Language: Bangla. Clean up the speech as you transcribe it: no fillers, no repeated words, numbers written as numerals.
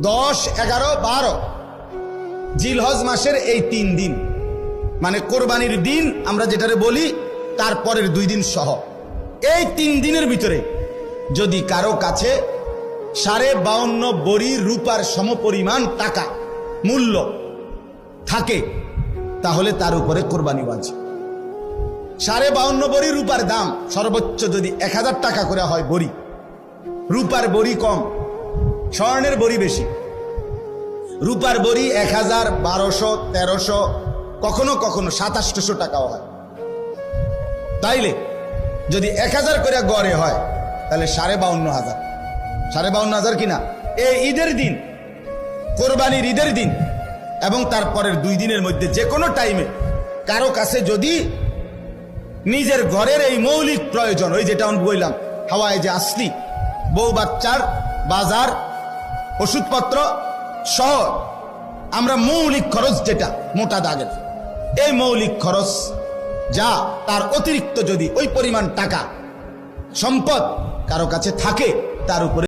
10, 11, 12 জিলহজ মাসের এই 3 দিন, মানে কোরবানির দিন আমরা যেটারে বলি তারপরের 2 দিন সহ, এই 3 দিনের ভিতরে যদি কারো কাছে 52.5 বড়ি রূপার সমপরিমাণ টাকা মূল্য থাকে তাহলে তার উপরে কোরবানি ওয়াজিব। 52.5 বড়ি রূপার দাম সর্বোচ্চ যদি 1000 টাকা করে হয় বড়ি, রূপার বড়ি কম, স্বর্ণের বড়ি বেশি। রূপার বড়ি 1000, 1200, 1300, কখনো কখনো 2700 টাকাও হয়। তাইলে যদি 1000 করে গড়ে হয় তাহলে 52,500, 52,500 কিনা এই ঈদের দিন, কোরবানির ঈদের দিন এবং তারপরের 2 দিনের মধ্যে যে কোনো টাইমে কারো কাছে যদি নিজের ঘরের এই মৌলিক প্রয়োজন, ওই যেটা আমি বললাম হাওয়ায় যে আসলি, বউ বাচ্চার বাজার, ওষুধপত্র সহ আমরা মৌলিক খরচ যেটা মোটা দাগের, এই মৌলিক খরচ যা তার অতিরিক্ত যদি ওই পরিমাণ টাকা সম্পদ কারো কাছে থাকে তার উপরে